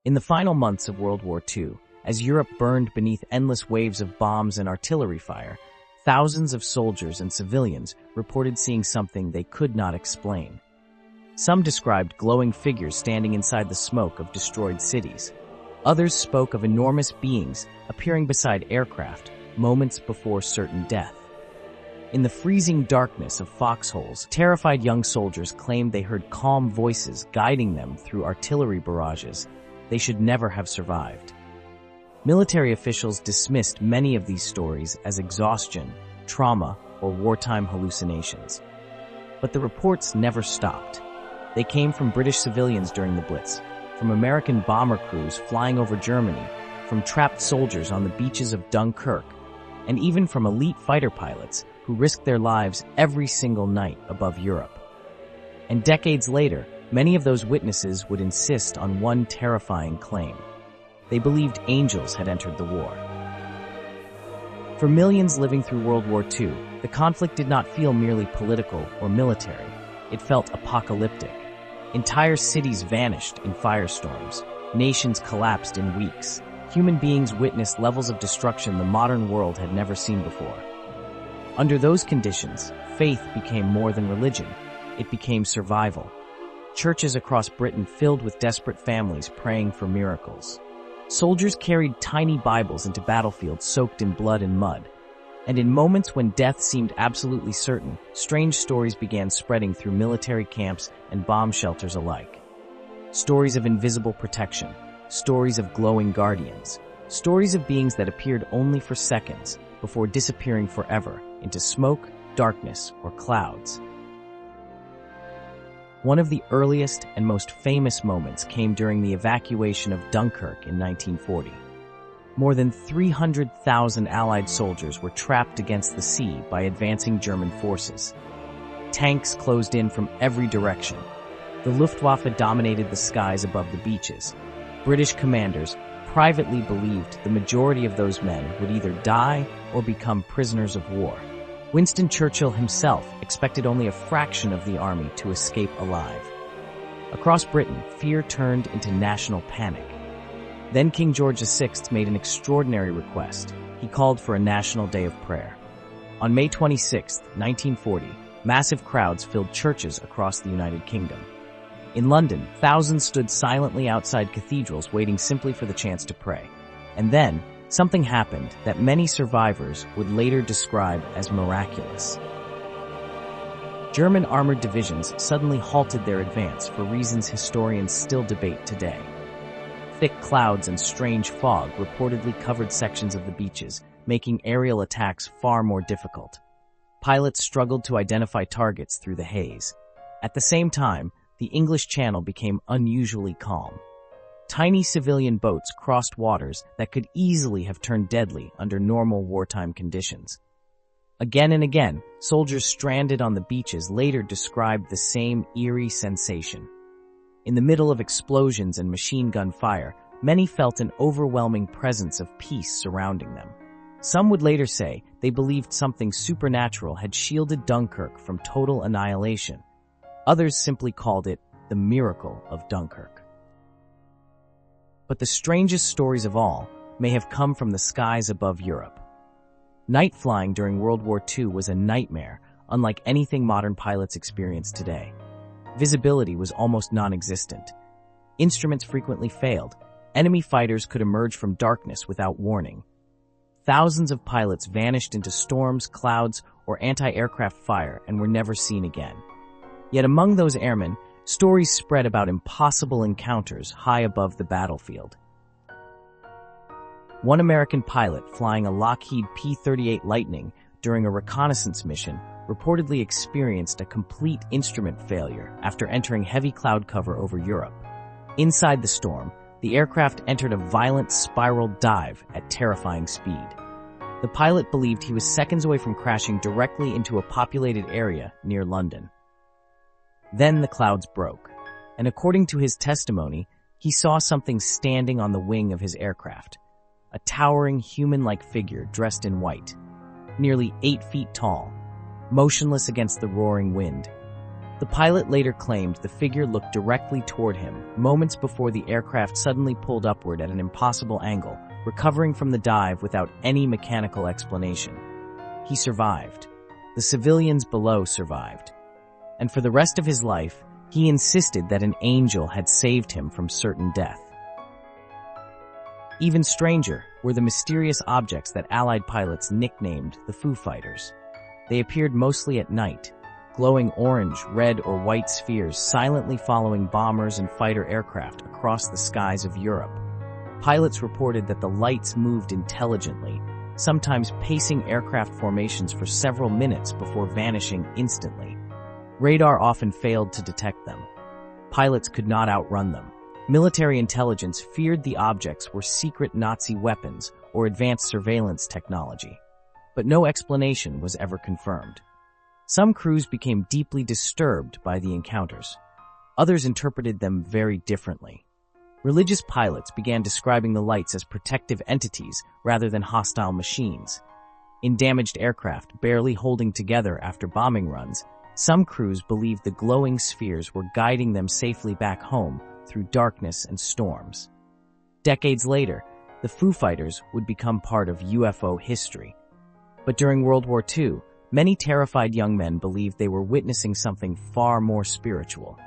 In the final months of World War II, as Europe burned beneath endless waves of bombs and artillery fire, thousands of soldiers and civilians reported seeing something they could not explain. Some described glowing figures standing inside the smoke of destroyed cities. Others spoke of enormous beings appearing beside aircraft moments before certain death. In the freezing darkness of foxholes, terrified young soldiers claimed they heard calm voices guiding them through artillery barrages. They should never have survived. Military officials dismissed many of these stories as exhaustion, trauma, or wartime hallucinations. But the reports never stopped. They came from British civilians during the Blitz, from American bomber crews flying over Germany, from trapped soldiers on the beaches of Dunkirk, and even from elite fighter pilots who risked their lives every single night above Europe. And decades later, many of those witnesses would insist on one terrifying claim. They believed angels had entered the war. For millions living through World War II, the conflict did not feel merely political or military. It felt apocalyptic. Entire cities vanished in firestorms. Nations collapsed in weeks. Human beings witnessed levels of destruction the modern world had never seen before. Under those conditions, faith became more than religion. It became survival. Churches across Britain filled with desperate families praying for miracles. Soldiers carried tiny Bibles into battlefields soaked in blood and mud. And in moments when death seemed absolutely certain, strange stories began spreading through military camps and bomb shelters alike. Stories of invisible protection, stories of glowing guardians, stories of beings that appeared only for seconds before disappearing forever into smoke, darkness, or clouds. One of the earliest and most famous moments came during the evacuation of Dunkirk in 1940. More than 300,000 Allied soldiers were trapped against the sea by advancing German forces. Tanks closed in from every direction. The Luftwaffe dominated the skies above the beaches. British commanders privately believed the majority of those men would either die or become prisoners of war. Winston Churchill himself expected only a fraction of the army to escape alive. Across Britain, fear turned into national panic. Then King George VI made an extraordinary request. He called for a national day of prayer. On May 26, 1940, massive crowds filled churches across the United Kingdom. In London, thousands stood silently outside cathedrals waiting simply for the chance to pray. And then, something happened that many survivors would later describe as miraculous. German armored divisions suddenly halted their advance for reasons historians still debate today. Thick clouds and strange fog reportedly covered sections of the beaches, making aerial attacks far more difficult. Pilots struggled to identify targets through the haze. At the same time, the English Channel became unusually calm. Tiny civilian boats crossed waters that could easily have turned deadly under normal wartime conditions. Again and again, soldiers stranded on the beaches later described the same eerie sensation. In the middle of explosions and machine gun fire, many felt an overwhelming presence of peace surrounding them. Some would later say they believed something supernatural had shielded Dunkirk from total annihilation. Others simply called it the Miracle of Dunkirk. But the strangest stories of all may have come from the skies above Europe. Night flying during World War II was a nightmare, unlike anything modern pilots experience today. Visibility was almost non-existent. Instruments frequently failed. Enemy fighters could emerge from darkness without warning. Thousands of pilots vanished into storms, clouds, or anti-aircraft fire and were never seen again. Yet among those airmen, stories spread about impossible encounters high above the battlefield. One American pilot flying a Lockheed P-38 Lightning during a reconnaissance mission reportedly experienced a complete instrument failure after entering heavy cloud cover over Europe. Inside the storm, the aircraft entered a violent spiral dive at terrifying speed. The pilot believed he was seconds away from crashing directly into a populated area near London. Then the clouds broke, and according to his testimony, he saw something standing on the wing of his aircraft, a towering human-like figure dressed in white, nearly 8 feet tall, motionless against the roaring wind. The pilot later claimed the figure looked directly toward him moments before the aircraft suddenly pulled upward at an impossible angle, recovering from the dive without any mechanical explanation. He survived. The civilians below survived. And for the rest of his life, he insisted that an angel had saved him from certain death. Even stranger were the mysterious objects that Allied pilots nicknamed the Foo Fighters. They appeared mostly at night, glowing orange, red, or white spheres silently following bombers and fighter aircraft across the skies of Europe. Pilots reported that the lights moved intelligently, sometimes pacing aircraft formations for several minutes before vanishing instantly. Radar often failed to detect them. Pilots could not outrun them. Military intelligence feared the objects were secret Nazi weapons or advanced surveillance technology. But no explanation was ever confirmed. Some crews became deeply disturbed by the encounters. Others interpreted them very differently. Religious pilots began describing the lights as protective entities rather than hostile machines. In damaged aircraft barely holding together after bombing runs, some crews believed the glowing spheres were guiding them safely back home through darkness and storms. Decades later, the Foo Fighters would become part of UFO history. But during World War II, many terrified young men believed they were witnessing something far more spiritual.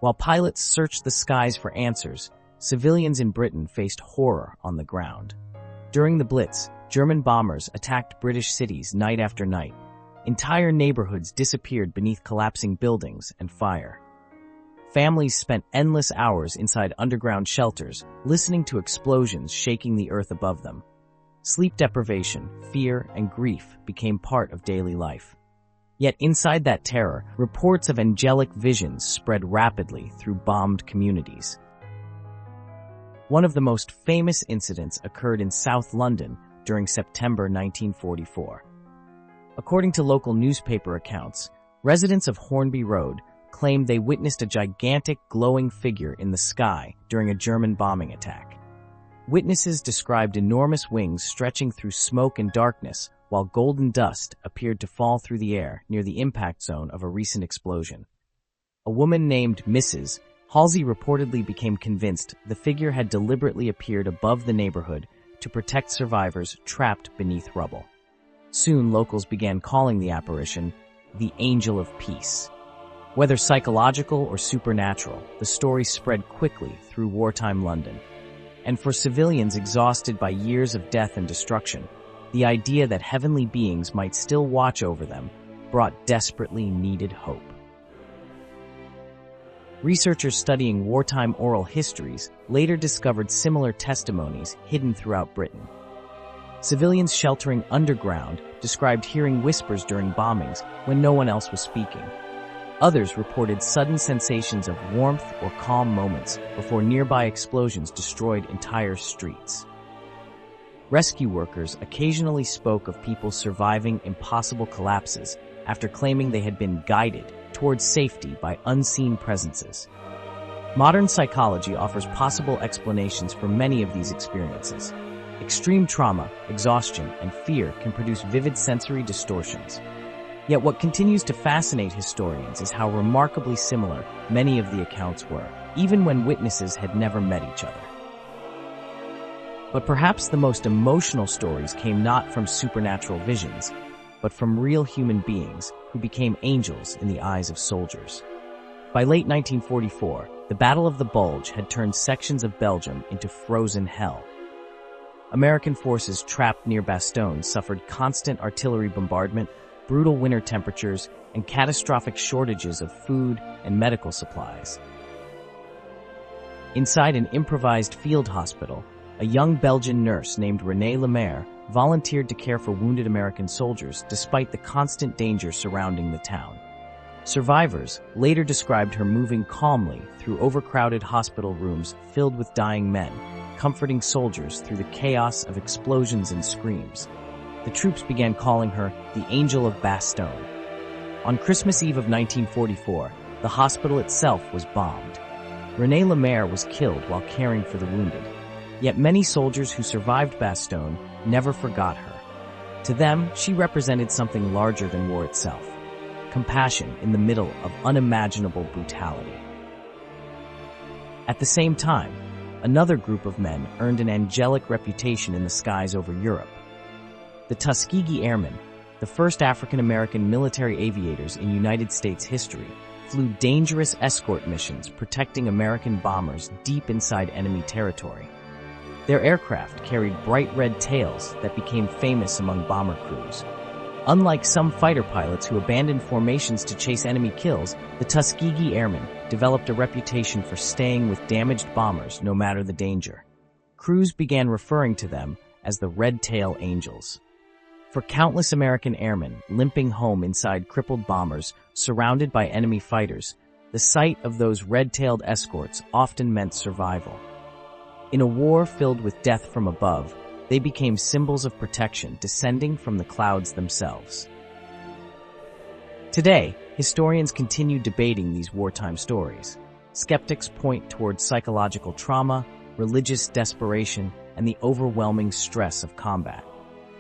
While pilots searched the skies for answers, civilians in Britain faced horror on the ground. During the Blitz, German bombers attacked British cities night after night. Entire neighborhoods disappeared beneath collapsing buildings and fire. Families spent endless hours inside underground shelters, listening to explosions shaking the earth above them. Sleep deprivation, fear, and grief became part of daily life. Yet inside that terror, reports of angelic visions spread rapidly through bombed communities. One of the most famous incidents occurred in South London during September 1944. According to local newspaper accounts, residents of Hornby Road claimed they witnessed a gigantic glowing figure in the sky during a German bombing attack. Witnesses described enormous wings stretching through smoke and darkness, while golden dust appeared to fall through the air near the impact zone of a recent explosion. A woman named Mrs. Halsey reportedly became convinced the figure had deliberately appeared above the neighborhood to protect survivors trapped beneath rubble. Soon, locals began calling the apparition the Angel of Peace. Whether psychological or supernatural, the story spread quickly through wartime London. And for civilians exhausted by years of death and destruction, the idea that heavenly beings might still watch over them brought desperately needed hope. Researchers studying wartime oral histories later discovered similar testimonies hidden throughout Britain. Civilians sheltering underground described hearing whispers during bombings when no one else was speaking. Others reported sudden sensations of warmth or calm moments before nearby explosions destroyed entire streets. Rescue workers occasionally spoke of people surviving impossible collapses after claiming they had been guided towards safety by unseen presences. Modern psychology offers possible explanations for many of these experiences. Extreme trauma, exhaustion, and fear can produce vivid sensory distortions. Yet what continues to fascinate historians is how remarkably similar many of the accounts were, even when witnesses had never met each other. But perhaps the most emotional stories came not from supernatural visions, but from real human beings who became angels in the eyes of soldiers. By late 1944, the Battle of the Bulge had turned sections of Belgium into frozen hell. American forces trapped near Bastogne suffered constant artillery bombardment, brutal winter temperatures, and catastrophic shortages of food and medical supplies. Inside an improvised field hospital, a young Belgian nurse named Renée Lemaire volunteered to care for wounded American soldiers despite the constant danger surrounding the town. Survivors later described her moving calmly through overcrowded hospital rooms filled with dying men, comforting soldiers through the chaos of explosions and screams. The troops began calling her the Angel of Bastogne. On Christmas Eve of 1944, the hospital itself was bombed. Renée Lemaire was killed while caring for the wounded. Yet many soldiers who survived Bastogne never forgot her. To them, she represented something larger than war itself. compassion in the middle of unimaginable brutality. At the same time, another group of men earned an angelic reputation in the skies over Europe. The Tuskegee Airmen, the first African-American military aviators in United States history, flew dangerous escort missions protecting American bombers deep inside enemy territory. Their aircraft carried bright red tails that became famous among bomber crews. Unlike some fighter pilots who abandoned formations to chase enemy kills, the Tuskegee Airmen developed a reputation for staying with damaged bombers no matter the danger. Crews began referring to them as the Red Tail Angels. For countless American airmen limping home inside crippled bombers surrounded by enemy fighters, the sight of those red-tailed escorts often meant survival. In a war filled with death from above, they became symbols of protection descending from the clouds themselves. Today, historians continue debating these wartime stories. Skeptics point towards psychological trauma, religious desperation, and the overwhelming stress of combat.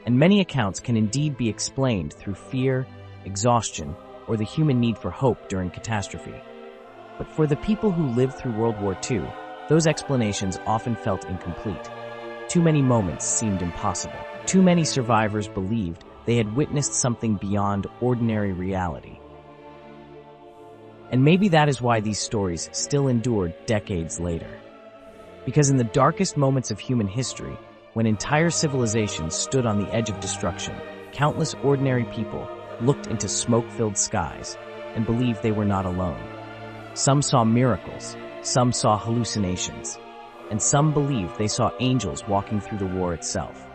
And many accounts can indeed be explained through fear, exhaustion, or the human need for hope during catastrophe. But for the people who lived through World War II, those explanations often felt incomplete. Too many moments seemed impossible. Too many survivors believed they had witnessed something beyond ordinary reality. And maybe that is why these stories still endure decades later. Because in the darkest moments of human history, when entire civilizations stood on the edge of destruction, countless ordinary people looked into smoke-filled skies and believed they were not alone. Some saw miracles, some saw hallucinations, and some believed they saw angels walking through the war itself.